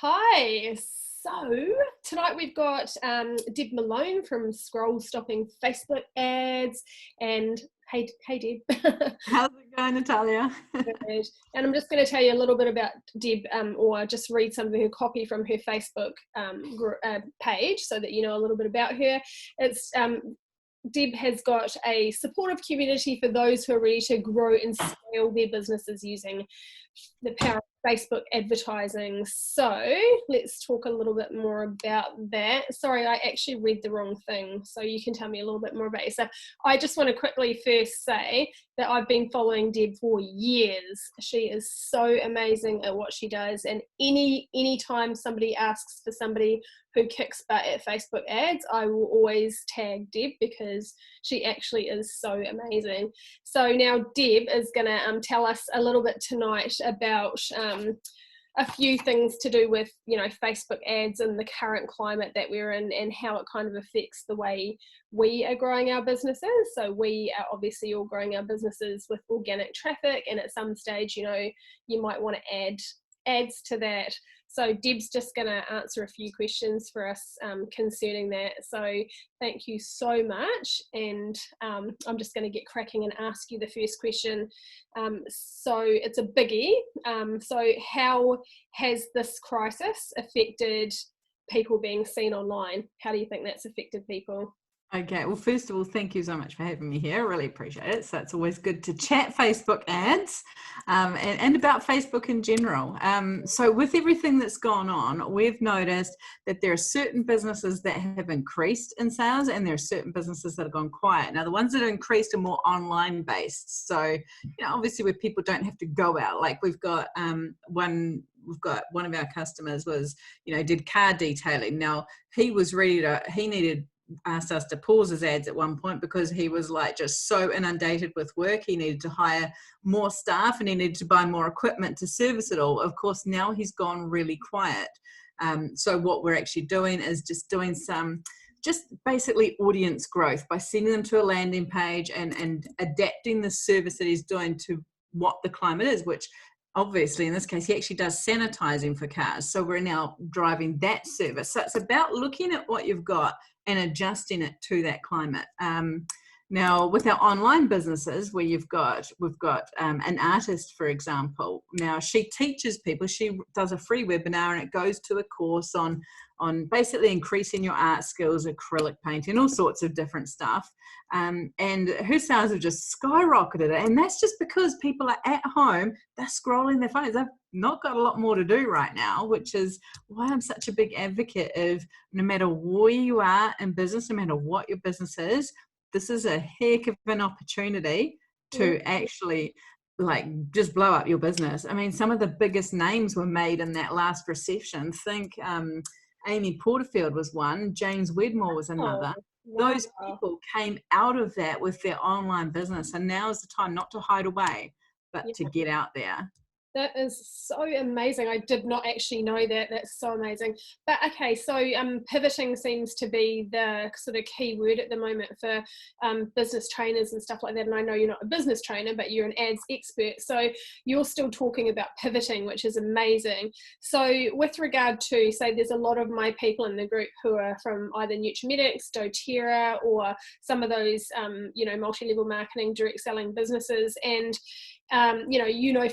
Hi. So tonight we've got Deb Malone from Scroll Stopping Facebook Ads, and hey Deb. How's it going, Natalia? Good. And I'm just going to tell you a little bit about Deb, or just read some of her copy from her Facebook page, so that you know a little bit about her. It's Deb has got a supportive community for those who are ready to grow and scale their businesses using the power of Facebook advertising. So let's talk a little bit more about that. Sorry, I actually read the wrong thing. So you can tell me a little bit more about yourself. I just want to quickly first say that I've been following Deb for years. She is so amazing at what she does. And any time somebody asks for somebody who kicks butt at Facebook ads, I will always tag Deb because she actually is so amazing. So now Deb is going to tell us a little bit tonight about a few things to do with, you know, Facebook ads and the current climate that we're in and how it kind of affects the way we are growing our businesses. So we are obviously all growing our businesses with organic traffic, and at some stage, you know, you might want to add ads to that. So Deb's just going to answer a few questions for us concerning that. So thank you so much. And I'm just going to get cracking and ask you the first question. So it's a biggie. So how has this crisis affected people being seen online? How do you think that's affected people? Okay, well, first of all, thank you so much for having me here. I really appreciate it. So it's always good to chat Facebook ads and about Facebook in general. So with everything that's gone on, we've noticed that there are certain businesses that have increased in sales and there are certain businesses that have gone quiet. Now, the ones that have increased are more online based. So, you know, obviously where people don't have to go out, like we've got one of our customers was, you know, did car detailing. Now he needed asked us to pause his ads at one point because he was like just so inundated with work. He needed to hire more staff and he needed to buy more equipment to service it all. Of course, now he's gone really quiet. So what we're actually doing is just doing just basically audience growth by sending them to a landing page and adapting the service that he's doing to what the climate is, which obviously in this case he actually does sanitizing for cars. So we're now driving that service. So it's about looking at what you've got and adjusting it to that climate. Now, with our online businesses, where we've got an artist, for example. Now, she teaches people. She does a free webinar, and it goes to a course on basically increasing your art skills, acrylic painting, all sorts of different stuff. And her sales have just skyrocketed, and that's just because people are at home, they're scrolling their phones. They've not got a lot more to do right now, which is why I'm such a big advocate of no matter where you are in business, no matter what your business is, this is a heck of an opportunity to actually like just blow up your business. I mean, some of the biggest names were made in that last recession. Think Amy Porterfield was one, James Wedmore was Oh, another. wow. Those people came out of that with their online business, and now is the time not to hide away, but to Yeah. get out there. That is so amazing. I did not actually know that. That's so amazing. But okay, so pivoting seems to be the sort of key word at the moment for business trainers and stuff like that. And I know you're not a business trainer, but you're an ads expert. So you're still talking about pivoting, which is amazing. So with regard to, say, there's a lot of my people in the group who are from either Nutrimedics, doTERRA, or some of those, you know, multi-level marketing, direct selling businesses. And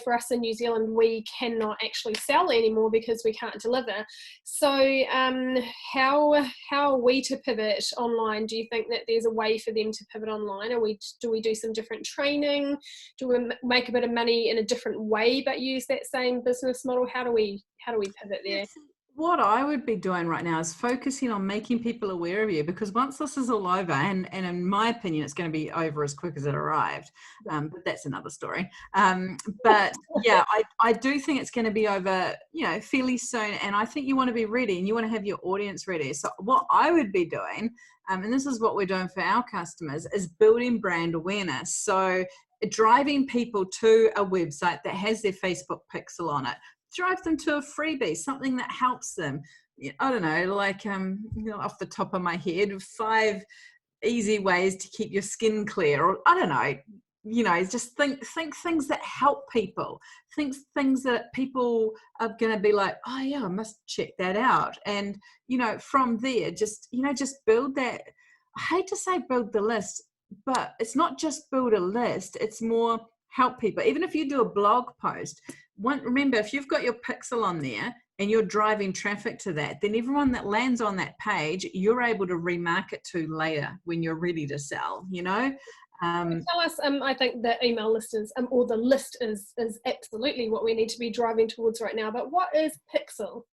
for us in New Zealand, we cannot actually sell anymore because we can't deliver. So how are we to pivot online? Do you think that there's a way for them to pivot online? Do we do some different training? Do we make a bit of money in a different way but use that same business model? How do we pivot there? Yes. What I would be doing right now is focusing on making people aware of you, because once this is all over, and in my opinion, it's going to be over as quick as it arrived, but that's another story. But yeah, I do think it's going to be over, you know, fairly soon. And I think you want to be ready and you want to have your audience ready. So what I would be doing, and this is what we're doing for our customers, is building brand awareness. So driving people to a website that has their Facebook pixel on it, drive them to a freebie, something that helps them. I don't know, like off the top of my head, 5 easy ways to keep your skin clear, or I don't know, just think things that help people, things that people are going to be like, oh yeah, I must check that out. And from there, just build that. I hate to say build the list, but it's not just build a list, it's more help people. Even if you do a blog post, remember, if you've got your pixel on there and you're driving traffic to that, then everyone that lands on that page, you're able to remarket to later when you're ready to sell. Tell us, I think the email list is, or the list is absolutely what we need to be driving towards right now. But what is Pixel?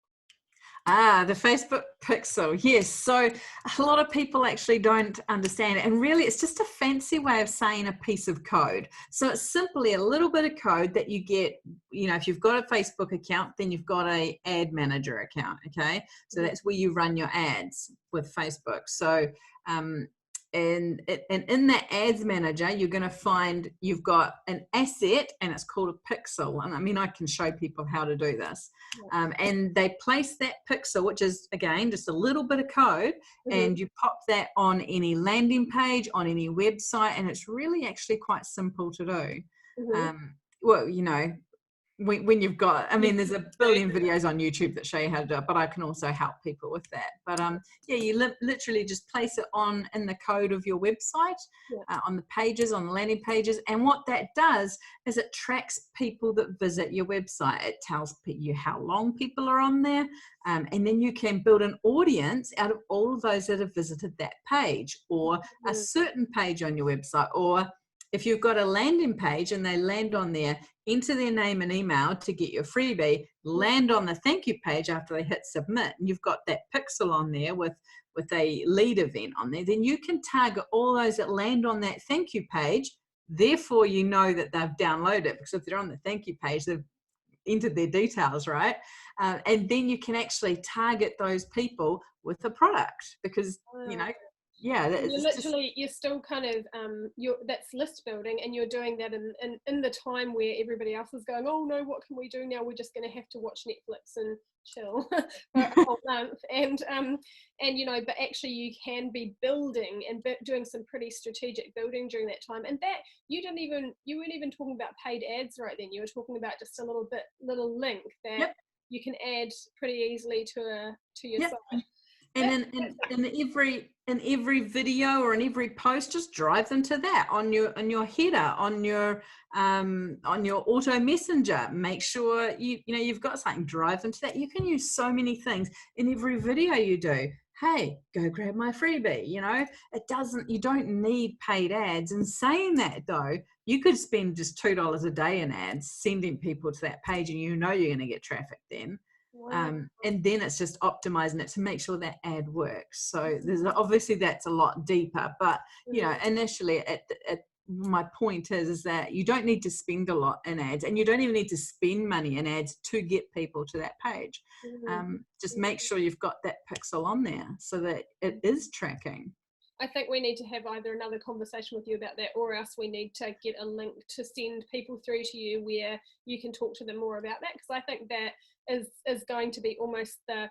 The Facebook pixel. Yes. So a lot of people actually don't understand it. And really, it's just a fancy way of saying a piece of code. So it's simply a little bit of code that you get, if you've got a Facebook account, then you've got a ad manager account. Okay. So that's where you run your ads with Facebook. So, and in that ads manager, you're going to find you've got an asset and it's called a pixel. And I mean, I can show people how to do this. And they place that pixel, which is, again, just a little bit of code, and you pop that on any landing page, on any website, and it's really actually quite simple to do. Well, when you've got, I mean, there's a billion videos on YouTube that show you how to do it, but I can also help people with that. But yeah, you literally just place it in the code of your website, on the pages, on the landing pages. And what that does is it tracks people that visit your website. It tells you how long people are on there. And then you can build an audience out of all of those that have visited that page, or a certain page on your website. Or if you've got a landing page and they land on there, enter their name and email to get your freebie, land on the thank you page after they hit submit, and you've got that pixel on there with a lead event on there, then you can target all those that land on that thank you page. Therefore, you know that they've downloaded it, because if they're on the thank you page, they've entered their details, right? And then you can actually target those people with a product, because, you're still kind of that's list building, and you're doing that in the time where everybody else is going, oh no, what can we do now? We're just going to have to watch Netflix and chill for a whole month. And but actually you can be building and doing some pretty strategic building during that time. And that you weren't even talking about paid ads right then. You were talking about just a little link that you can add pretty easily to your site. And in every video or in every post, just drive them to that on your header, on your auto messenger. Make sure you've got something. Drive them to that. You can use so many things in every video you do. Hey, go grab my freebie. You don't need paid ads. And saying that though, you could spend just $2 a day in ads, sending people to that page, and you're going to get traffic then. Wow. And then it's just optimizing it to make sure that ad works. So there's obviously that's a lot deeper, but initially my point is that you don't need to spend a lot in ads, and you don't even need to spend money in ads to get people to that page. Just make sure you've got that pixel on there so that it is tracking. I think we need to have either another conversation with you about that, or else we need to get a link to send people through to you where you can talk to them more about that, because I think that is going to be almost a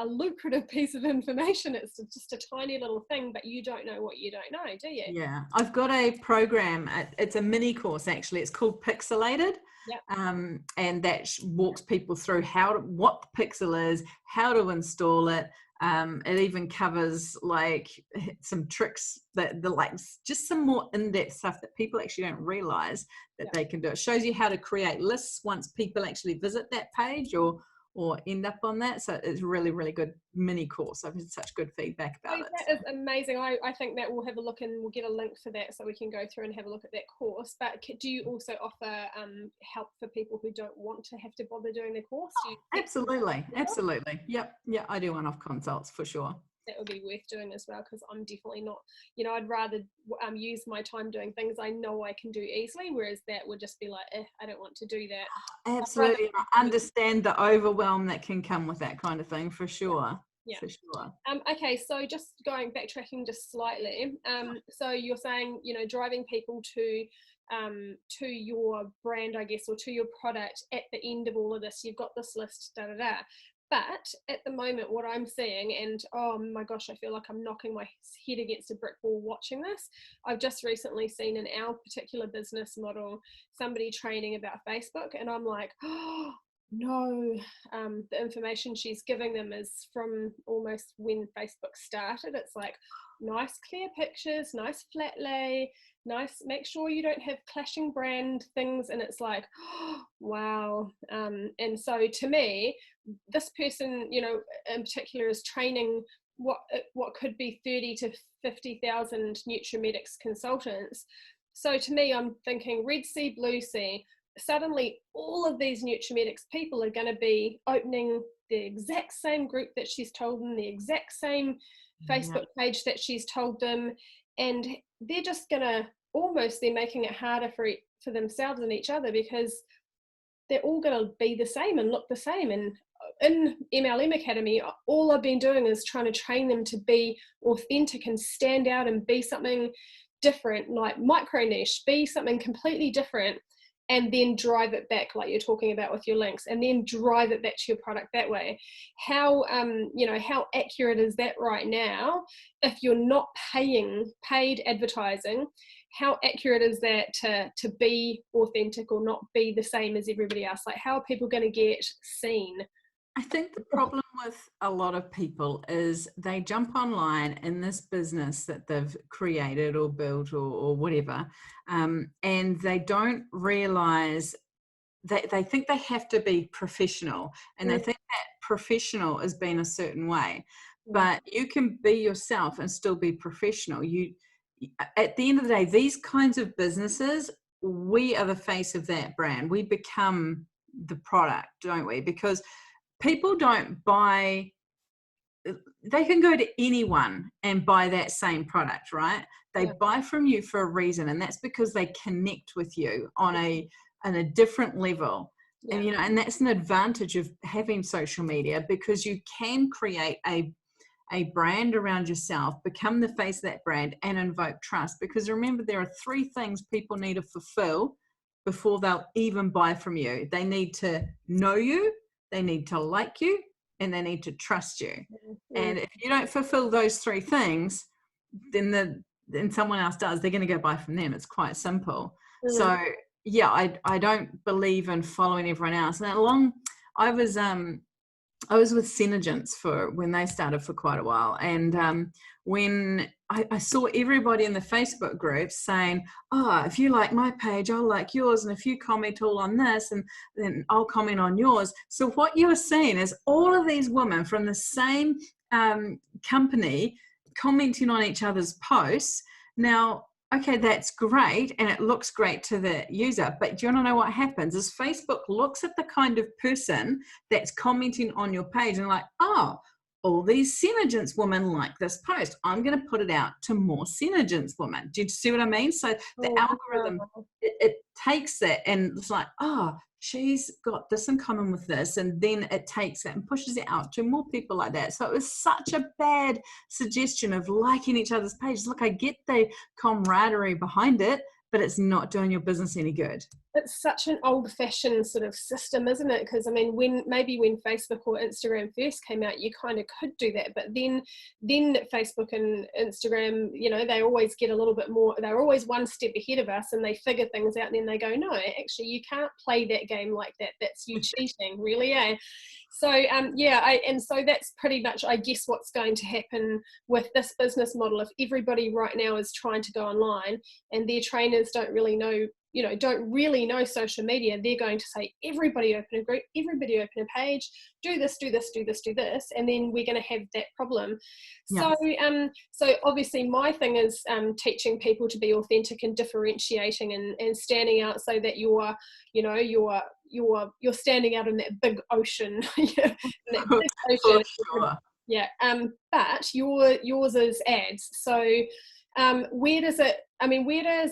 lucrative piece of information. It's just a tiny little thing, but you don't know what you don't know, do you? Yeah, I've got a program. It's a mini course actually. It's called Pixelated. And that walks people through what the pixel is, how to install it. It even covers like some tricks that just some more in-depth stuff that people actually don't realize that they can do. It shows you how to create lists once people actually visit that page or end up on that. So it's really, really good mini course. I've had such good feedback about it. That is amazing. I think that we'll have a look, and we'll get a link for that so we can go through and have a look at that course. But do you also offer help for people who don't want to have to bother doing the course? Absolutely. Yep. Yeah, I do one-off consults for sure. That would be worth doing as well, because I'm definitely not, I'd rather use my time doing things I know I can do easily, whereas that would just be like, I don't want to do that. Absolutely. I understand the overwhelm that can come with that kind of thing, for sure. Yeah. For sure. Okay, so just backtracking just slightly. So you're saying, driving people to your brand, I guess, or to your product at the end of all of this, you've got this list, But at the moment, what I'm seeing, and oh my gosh, I feel like I'm knocking my head against a brick wall watching this. I've just recently seen in our particular business model somebody training about Facebook, and I'm like, oh no, the information she's giving them is from almost when Facebook started. It's like nice clear pictures, nice flat lay, nice, make sure you don't have clashing brand things. And it's like, oh, wow. And so to me, this person, you know, in particular is training what could be 30 to 50,000 Nutrimedics consultants. So to me, I'm thinking red sea, blue sea. Suddenly all of these Nutrimedics people are going to be opening the exact same group that she's told them, the exact same Facebook page that she's told them, and they're just going to almost, they're making it harder for themselves and each other, because they're all going to be the same and look the same. And in MLM Academy, all I've been doing is trying to train them to be authentic and stand out and be something different, like micro niche, be something completely different, and then drive it back, like you're talking about with your links, and then drive it back to your product that way. How how accurate is that right now? If you're not paying paid advertising, how accurate is that to be authentic or not be the same as everybody else? Like, how are people going to get seen? I think the problem with a lot of people is they jump online in this business that they've created or built or whatever, and they don't realize that they think they have to be professional, and they think that professional is being a certain way. But you can be yourself and still be professional. At the end of the day, these kinds of businesses, we are the face of that brand. We become the product, don't we? Because people don't buy, they can go to anyone and buy that same product, right? They buy from you for a reason, and that's because they connect with you on a different level. And and that's an advantage of having social media, because you can create a brand around yourself, become the face of that brand, and invoke trust. Because remember, there are 3 things people need to fulfill before they'll even buy from you. They need to know you, they need to like you, and they need to trust you. And if you don't fulfill those 3 things, then someone else does, they're going to go buy from them. It's quite simple. So yeah, I don't believe in following everyone else. And I was with Synergence for when they started for quite a while. And when I saw everybody in the Facebook group saying, oh, if you like my page, I'll like yours. And if you comment all on this, and then I'll comment on yours. So what you are seeing is all of these women from the same company commenting on each other's posts. Now, okay, that's great, and it looks great to the user, but do you want to know what happens is Facebook looks at the kind of person that's commenting on your page and like, oh, all these Synergence women like this post. I'm going to put it out to more Synergence women. Do you see what I mean? So the algorithm, it takes that and it's like, oh, she's got this in common with this, and then it takes it and pushes it out to more people like that. So it was such a bad suggestion of liking each other's pages. Look, I get the camaraderie behind it, but it's not doing your business any good. It's such an old-fashioned sort of system, isn't it? Because I mean, when Facebook or Instagram first came out, you kind of could do that, but then Facebook and Instagram, they always get a little bit more, they're always one step ahead of us, and they figure things out, and then they go, no, actually you can't play that game like that, that's you cheating, really. So and so that's pretty much, I guess, what's going to happen with this business model. If everybody right now is trying to go online and their trainers don't really know social media, they're going to say, everybody open a group, everybody open a page, do this, do this, do this, do this, and then we're going to have that problem. Yeah. So obviously my thing is teaching people to be authentic and differentiating and standing out, so that you're standing out in that big ocean. Sure. Yeah. But yours is ads. So where does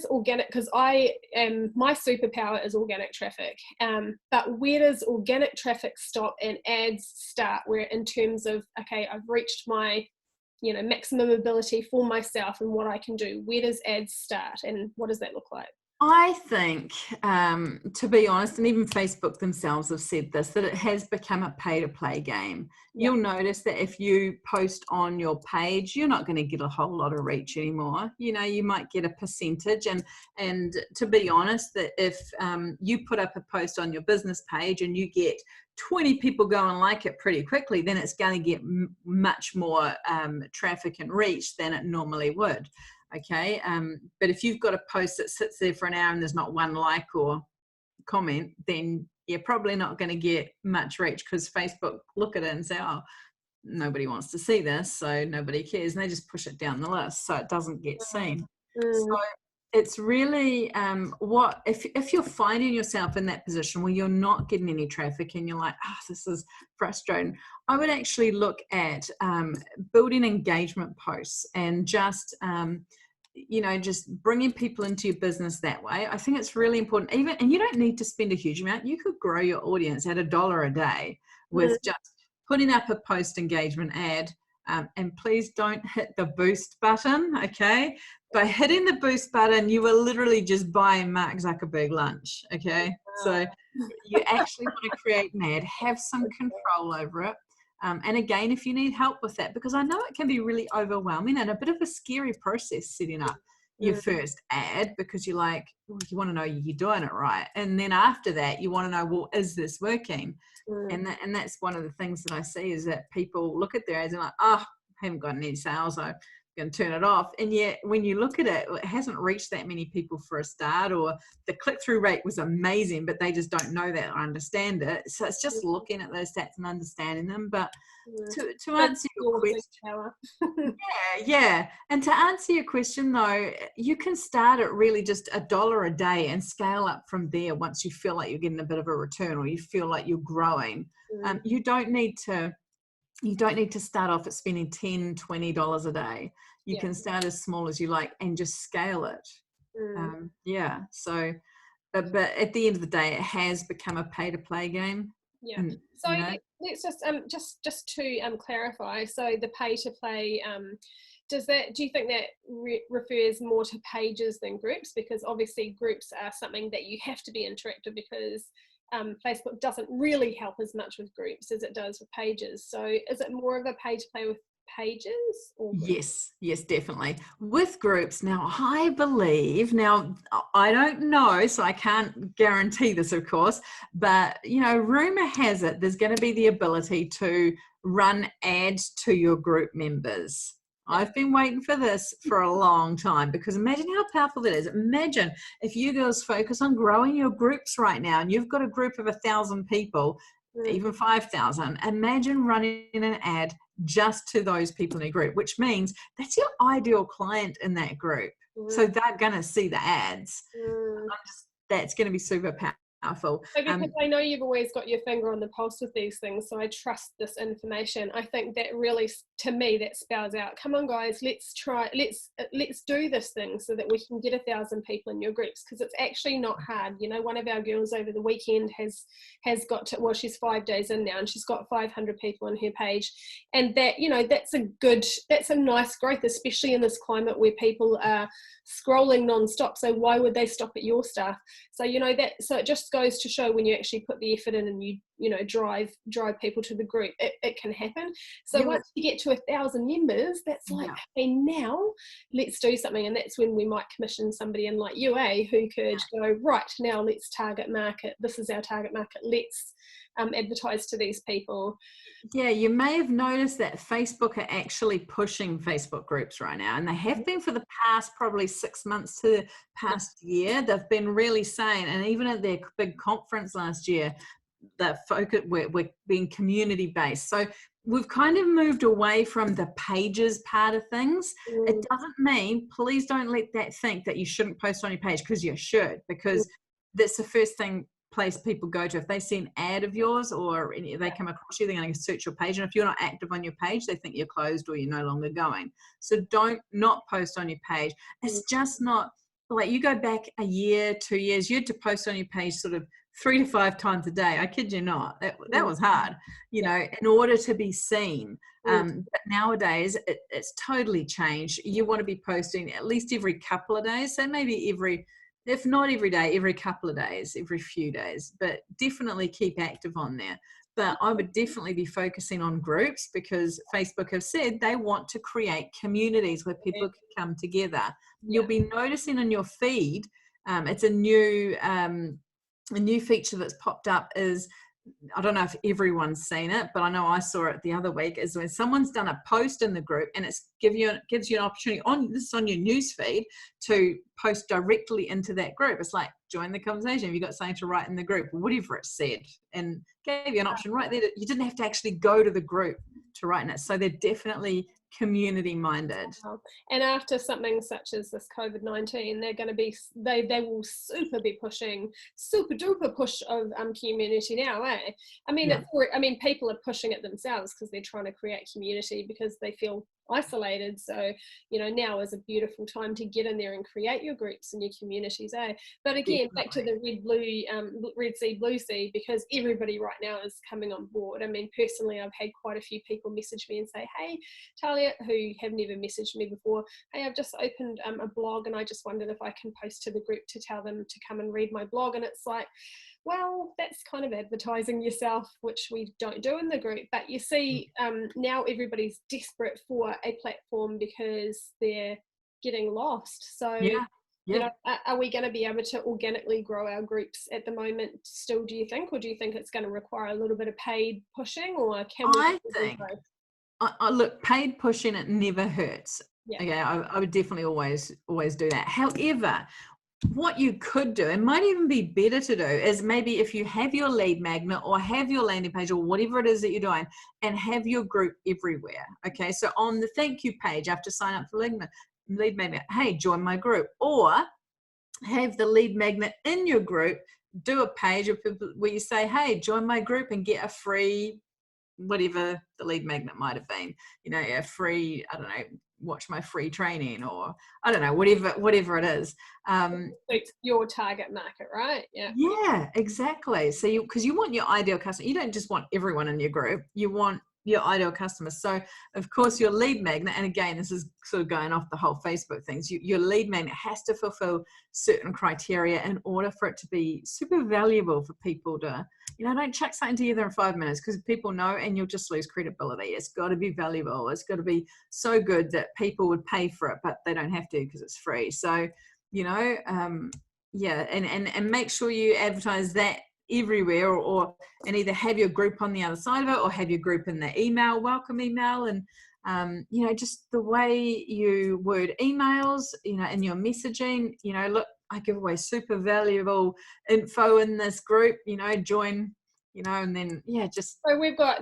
organic, because my superpower is organic traffic, but where does organic traffic stop and ads start? Where in terms of, okay, I've reached my maximum ability for myself and what I can do, where does ads start, and what does that look like? I think, to be honest, and even Facebook themselves have said this, that it has become a pay-to-play game. Yeah. You'll notice that if you post on your page, you're not going to get a whole lot of reach anymore. You know, you might get a percentage. And to be honest, that if you put up a post on your business page and you get 20 people go and like it pretty quickly, then it's going to get much more traffic and reach than it normally would. Okay, but if you've got a post that sits there for an hour and there's not one like or comment, then you're probably not going to get much reach, because Facebook look at it and say, oh, nobody wants to see this, so nobody cares, and they just push it down the list so it doesn't get seen. So it's really what if you're finding yourself in that position where you're not getting any traffic and you're like, oh, this is frustrating, I would actually look at building engagement posts and just just bringing people into your business that way. I think it's really important. Even, and you don't need to spend a huge amount. You could grow your audience at $1 a day with just putting up a post engagement ad. And please don't hit the boost button, okay? By hitting the boost button, you are literally just buying Mark Zuckerberg lunch, okay? So you actually want to create an ad, have some control over it. And again, if you need help with that, because I know it can be really overwhelming and a bit of a scary process setting up your first ad, because you're like, well, you want to know you're doing it right. And then after that, you want to know, well, is this working? And that's one of the things that I see, is that people look at their ads and like, oh, I haven't got any sales, I'm going to turn it off. And yet when you look at it, it hasn't reached that many people for a start, or the click-through rate was amazing, but they just don't know that or understand it. So it's just looking at those stats and understanding them. But to answer your question, yeah. And to answer your question though, you can start at really just $1 a day and scale up from there once you feel like you're getting a bit of a return, or you feel like you're growing. You don't need to start off at spending $10, $20 a day. You can start as small as you like and just scale it. So but at the end of the day, it has become a pay-to-play game. And, so let's just to clarify, so the pay-to-play, do you think that refers more to pages than groups? Because obviously groups are something that you have to be interactive, because Facebook doesn't really help as much with groups as it does with pages. So is it more of a pay-to-play with pages or groups? Yes, definitely. With groups, now I believe, now I don't know, so I can't guarantee this, of course, but rumor has it there's going to be the ability to run ads to your group members. I've been waiting for this for a long time, because imagine how powerful that is. Imagine if you girls focus on growing your groups right now, and you've got a group of 1,000 people, even 5,000. Imagine running an ad just to those people in a group, which means that's your ideal client in that group. So they're going to see the ads. That's going to be super powerful. So because I know you've always got your finger on the pulse with these things, so I trust this information. I think that really, to me, that spells out, come on guys, let's do this thing so that we can get 1,000 people in your groups, because it's actually not hard. One of our girls over the weekend has got to, well, she's 5 days in now, and she's got 500 people on her page, and that that's a nice growth, especially in this climate where people are scrolling non-stop. So why would they stop at your stuff? So so it just goes to show, when you actually put the effort in and you drive people to the group, it can happen. So once you get to 1,000 members, that's like, hey, now let's do something. And that's when we might commission somebody in like you, who could go, right, now let's target market. This is our target market. Let's advertise to these people. Yeah, you may have noticed that Facebook are actually pushing Facebook groups right now, and they have been for the past probably 6 months to the past year. They've been really saying, and even at their big conference last year, that focus, we're being community based. So we've kind of moved away from the pages part of things. It doesn't mean, please don't let that think that you shouldn't post on your page, because you should, because that's the first place people go to. If they see an ad of yours, or they come across you, they're going to search your page, and if you're not active on your page, they think you're closed or you're no longer going. So don't not post on your page. It's just not like, you go back a year, 2 years, you had to post on your page sort of 3 to 5 times a day. I kid you not. That was hard, in order to be seen. But nowadays it's totally changed. You want to be posting at least every couple of days, so maybe every if not every day, every couple of days, every few days, but definitely keep active on there. But I would definitely be focusing on groups, because Facebook have said they want to create communities where people can come together. Yeah. You'll be noticing in your feed, it's a new feature that's popped up is, I don't know if everyone's seen it, but I know I saw it the other week, is when someone's done a post in the group and it's gives you an opportunity on your news feed to post directly into that group. It's like, join the conversation. If you've got something to write in the group, whatever it said, and gave you an option right there. You didn't have to actually go to the group to write in it. So they're definitely community minded. And after something such as this COVID-19, they're going to be, they will be pushing, super duper push of community now, eh? I mean, people are pushing it themselves because they're trying to create community because they feel isolated. So, you know, now is a beautiful time to get in there and create your groups and your communities, eh? But again, back to the red sea, blue sea, because everybody right now is coming on board. I mean, personally, I've had quite a few people message me and say, hey, Talia, who have never messaged me before, hey, I've just opened a blog and I just wondered if I can post to the group to tell them to come and read my blog. And it's like, well, that's kind of advertising yourself, which we don't do in the group. But you see, now everybody's desperate for a platform because they're getting lost. So, you know, are we going to be able to organically grow our groups at the moment still, do you think? Or do you think it's going to require a little bit of paid pushing, or can we? I think, look, paid pushing, it never hurts. Yeah. Okay, I would definitely always do that. However, what you could do, and might even be better to do, is maybe if you have your lead magnet or have your landing page or whatever it is that you're doing, and have your group everywhere. Okay, so on the thank you page after sign up for lead magnet, hey, join my group, or have the lead magnet in your group, do a page where you say, hey, join my group and get a free, whatever the lead magnet might have been, you know, a free, I don't know, watch my free training, or I don't know, whatever it is. It's your target market, right? Yeah, exactly. So because you want your ideal customer, you don't just want everyone in your group, you want your ideal customers. So of course your lead magnet, and again, this is sort of going off the whole Facebook things, your lead magnet has to fulfill certain criteria in order for it to be super valuable for people to, you know, don't chuck something together in 5 minutes because people know, and you'll just lose credibility. It's got to be valuable. It's got to be so good that people would pay for it, but they don't have to because it's free. So, you know, and make sure you advertise that everywhere, and either have your group on the other side of it, or have your group in the email, welcome email, and you know, just the way you word emails, you know, in your messaging, you know, look, I give away super valuable info in this group, you know, join, you know, and then so we've got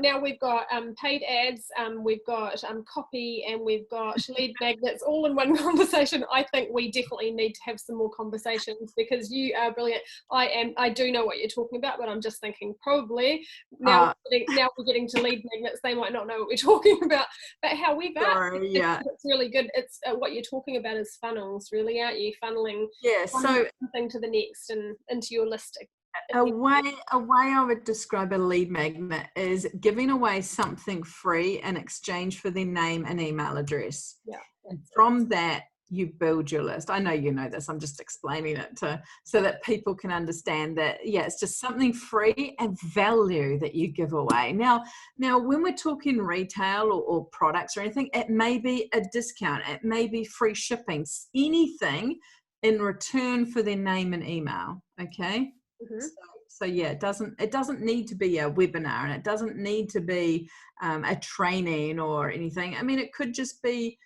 paid ads, we've got copy, and we've got lead magnets all in one conversation. I think we definitely need to have some more conversations, because you are brilliant. I do know what you're talking about, but I'm just thinking probably now we're getting to lead magnets, they might not know what we're talking about. But however, it's really good. It's what you're talking about is funnels, really, aren't you? Funneling one thing to the next and into your listing. A way I would describe a lead magnet is giving away something free in exchange for their name and email address. Yeah. And from that, you build your list. I know you know this. I'm just explaining it so that people can understand that, it's just something free and value that you give away. Now, when we're talking retail or products or anything, it may be a discount. It may be free shipping, anything in return for their name and email. Okay. Mm-hmm. So it doesn't need to be a webinar, and it doesn't need to be a training or anything. I mean, it could just be,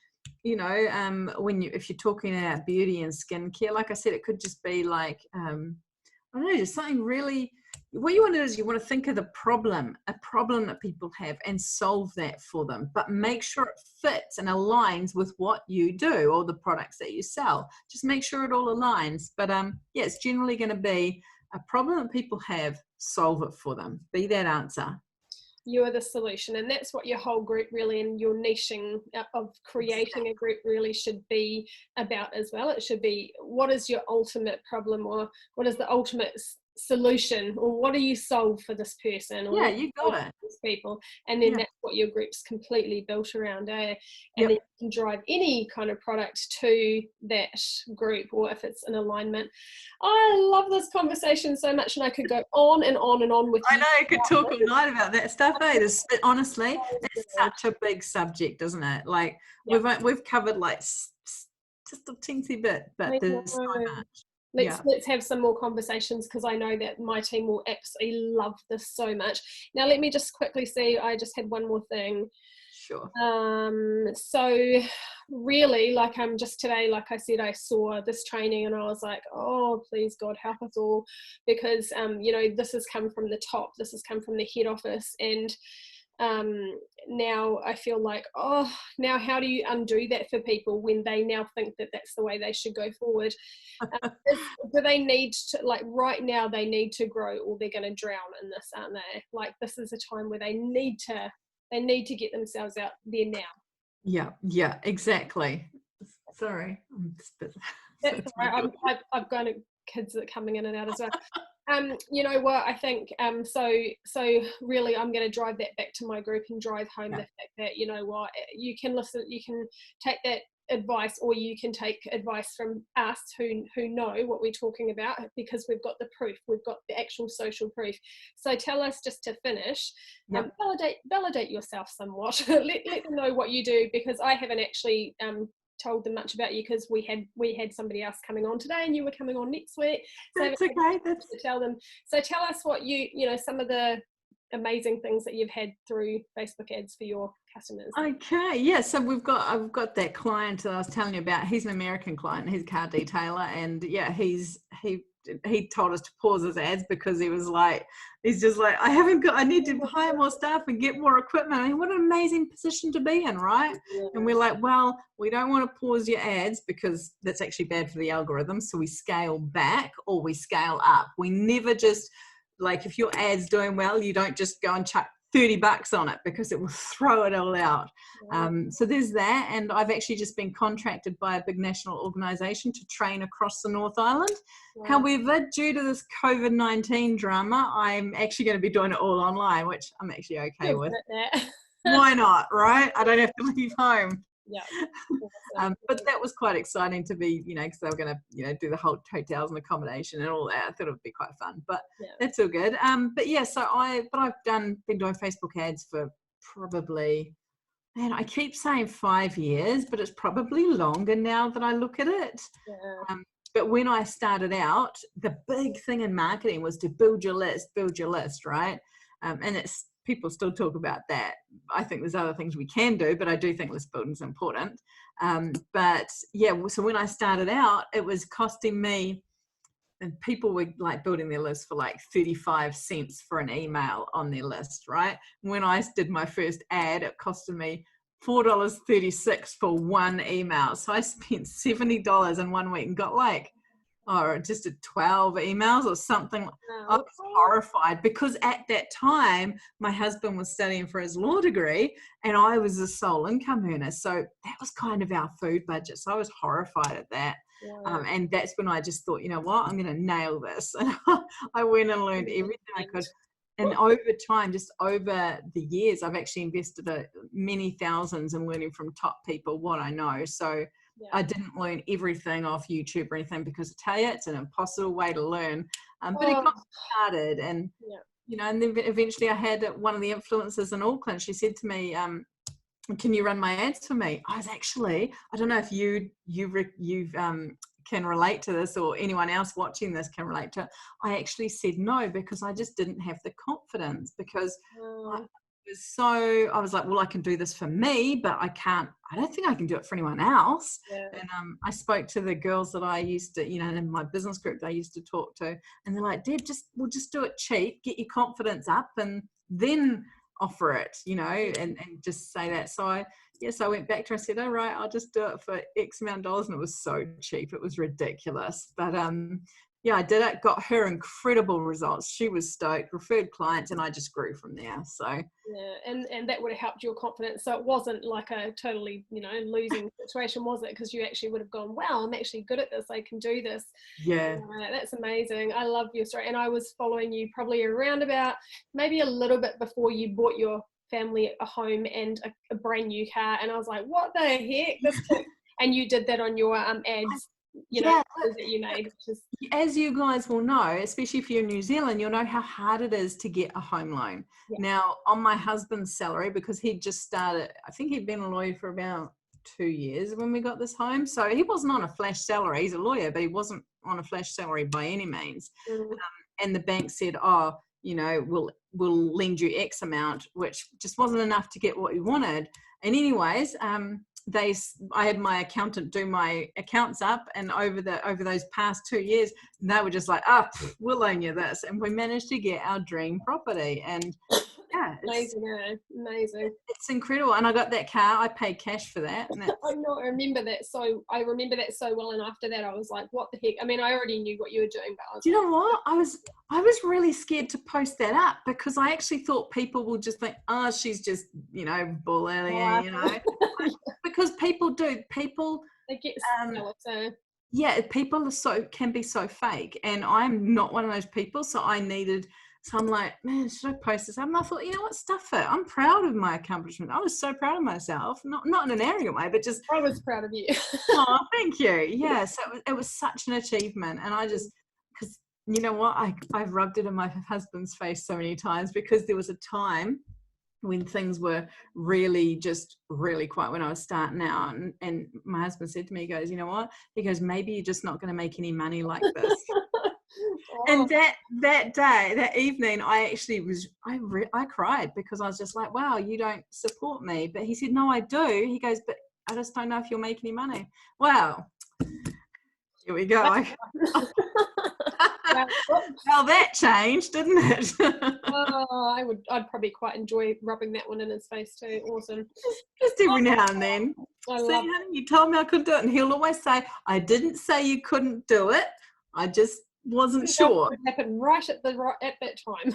you know, if you're talking about beauty and skincare, like I said, it could just be like, I don't know, just something really, what you want to do is you want to think of a problem that people have and solve that for them, but make sure it fits and aligns with what you do or the products that you sell. Just make sure it all aligns. But it's generally going to be a problem that people have, solve it for them. Be that answer. You are the solution, and that's what your whole group really, and your niching of creating a group really should be about as well. It should be, what is your ultimate problem, or what is the ultimate solution, or what do you solve for this person, or Yeah, what you do you got solve it. for these people, and then Yeah. that's what your group's completely built around, and then Yep. you can drive any kind of product to that group, or if it's an alignment. I love this conversation so much, and I could go on and on and on with I you. know, I could talk all night about that stuff, eh? Honestly, So it's good. such a big subject, isn't it? Like Yeah, we've covered like just a teensy bit, but I there's so know. much. Let's Yeah, let's have some more conversations, because I know that my team will absolutely love this so much. Now let me just quickly see, I just had one more thing. sure. So really, like, I'm just today, like I said, I saw this training and I was like, oh, please God, help us all, because this has come from the top, this has come from the head office, and now I feel like, oh, now how do you undo that for people when they now think that that's the way they should go forward? Do they need to, like, right now they need to grow, or they're going to drown in this, aren't they? Like, this is a time where they need to get themselves out there now. Yeah, exactly. Sorry, I'm just That's right. I've got kids that are coming in and out as well. You know what? I think so really, I'm going to drive that back to my group and drive home the fact that, you know what, you can listen, you can take that advice, or you can take advice from us who know what we're talking about, because we've got the proof, we've got the actual social proof. So tell us, just to finish, validate yourself somewhat. let them know what you do, because I haven't actually told them much about you, because we had somebody else coming on today and you were coming on next week, so That's okay. That's to tell them. So tell us what some of the amazing things that you've had through Facebook ads for your customers. okay. Yeah, so I've got that client that I was telling you about. He's an American client, he's a car detailer, and yeah, he told us to pause his ads because he's just like, I need to hire more staff and get more equipment. I mean, what an amazing position to be in, right? Yeah. And we're like, well, we don't want to pause your ads because that's actually bad for the algorithm. So we scale back or we scale up. We never just, like, if your ad's doing well, you don't just go and chuck $30 on it, because it will throw it all out. So there's that. And I've actually just been contracted by a big national organization to train across the North Island. However, due to this COVID-19 drama, I'm actually going to be doing it all online, which I'm actually okay with. Why not, right? I don't have to leave home. Yeah. But that was quite exciting to be, because they were going to, do the whole hotels and accommodation and all that. I thought it would be quite fun, but that's all good. But yeah, so I've been doing Facebook ads for probably, man, I keep saying 5 years, but it's probably longer now that I look at it. Yeah. But when I started out, the big thing in marketing was to build your list, right? And people still talk about that. I think there's other things we can do, but I do think list building is important. But yeah, so when I started out, it was costing me, and people were like building their list for like 35 cents for an email on their list, right? When I did my first ad, it costed me $4.36 for one email. So I spent $70 in 1 week and got just 12 emails or something. I was horrified, because at that time my husband was studying for his law degree and I was a sole income earner, so that was kind of our food budget. So I was horrified at that. And that's when I just thought, you know what, I'm going to nail this. And I went and learned everything I could. And over time, just over the years, I've actually invested many thousands in learning from top people what I know. So I didn't learn everything off YouTube or anything, because I tell you, it's an impossible way to learn. But it got started, and and then eventually I had one of the influencers in Auckland. She said to me, "Can you run my ads for me?" I was actually, I don't know if you can relate to this, or anyone else watching this can relate to it. I actually said no, because I just didn't have the confidence, because I was like, well, I can do this for me, but I don't think I can do it for anyone else. And I spoke to the girls that I used to, in my business group that I used to talk to, and they're like, Deb, we'll just do it cheap, get your confidence up, and then offer it, and just say that. So I went back to her, I said, all right, I'll just do it for X amount of dollars. And it was so cheap, it was ridiculous. But yeah, I did it, got her incredible results. She was stoked, referred clients, and I just grew from there. So yeah, and that would have helped your confidence. So it wasn't like a totally, losing situation, was it? Because you actually would have gone, wow, I'm actually good at this. I can do this. yeah. That's amazing. I love your story. And I was following you probably around about maybe a little bit before you bought your family a home and a brand new car. And I was like, what the heck? And you did that on your ads, Yeah, that you made, which is, as you guys will know, especially if you're in New Zealand, you'll know how hard it is to get a home loan. yeah. Now, on my husband's salary, because he just started, I think he'd been a lawyer for about 2 years when we got this home. So he wasn't on a flash salary. He's a lawyer, but he wasn't on a flash salary by any means. And the bank said, oh, we'll lend you X amount, which just wasn't enough to get what we wanted. And anyways, I had my accountant do my accounts up, and over those past 2 years, they were just like, we'll loan you this. And we managed to get our dream property. And yeah, amazing. It's incredible. And I got that car. I paid cash for that. And I remember that so well. And after that, I was like, what the heck? I mean, I already knew what you were doing, but do you know what? I was really scared to post that up because I actually thought people will just think, oh, she's just, bullying, because people do. People they get yeah, people can be so fake, and I'm not one of those people. So I'm like, man, should I post this up? And I thought, what, stuff it. I'm proud of my accomplishment. I was so proud of myself, not in an arrogant way, but just I was proud of you. Oh, thank you. Yeah, so it was such an achievement, and I just, because you know what, I've rubbed it in my husband's face so many times, because there was a time when things were really quiet when I was starting out, and my husband said to me, he goes, you know what? He goes, maybe you're just not going to make any money like this. And that day, that evening, I actually I cried, because I was just like, wow, you don't support me. But he said, no, I do. He goes, but I just don't know if you'll make any money. Wow. Here we go. Well, that changed, didn't it? I'd probably quite enjoy rubbing that one in his face too. Awesome. Just every now and then. Honey, you told me I could do it. And he'll always say, I didn't say you couldn't do it. I just wasn't sure. It happened right at that time.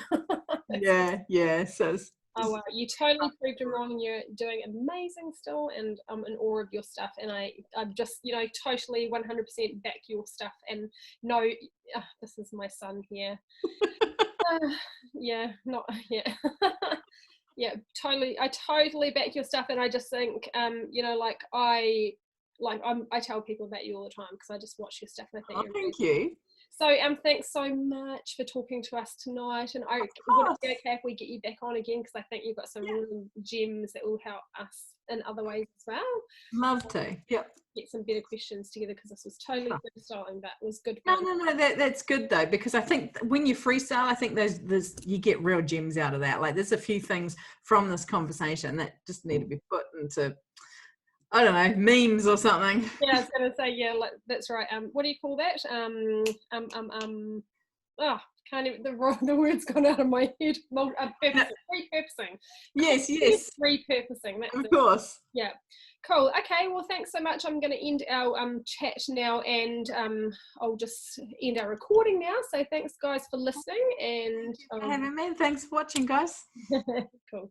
Yeah. So oh, wow. You totally proved him wrong, and you're doing amazing still, and I'm in awe of your stuff, and I'm just, totally 100% back your stuff, and no, this is my son here. Yeah, I totally back your stuff, and I just think, I tell people about you all the time, because I just watch your stuff, and I think thank you. So thanks so much for talking to us tonight, and would it be okay if we get you back on again, because I think you've got some really gems that will help us in other ways as well. Love to. Yep. Get some better questions together, because this was totally freestyling, but it was good. No, that's good though, because I think when you freestyle, I think there's you get real gems out of that. Like, there's a few things from this conversation that just need to be put into, I don't know, memes or something. Yeah, I was going to say, that's right. What do you call that? Can't even, the word's gone out of my head. Repurposing. Yes. Repurposing. That's of course. Yeah. Cool. Okay. Well, thanks so much. I'm going to end our chat now, and I'll just end our recording now. So thanks, guys, for listening. And thanks for watching, guys. Cool.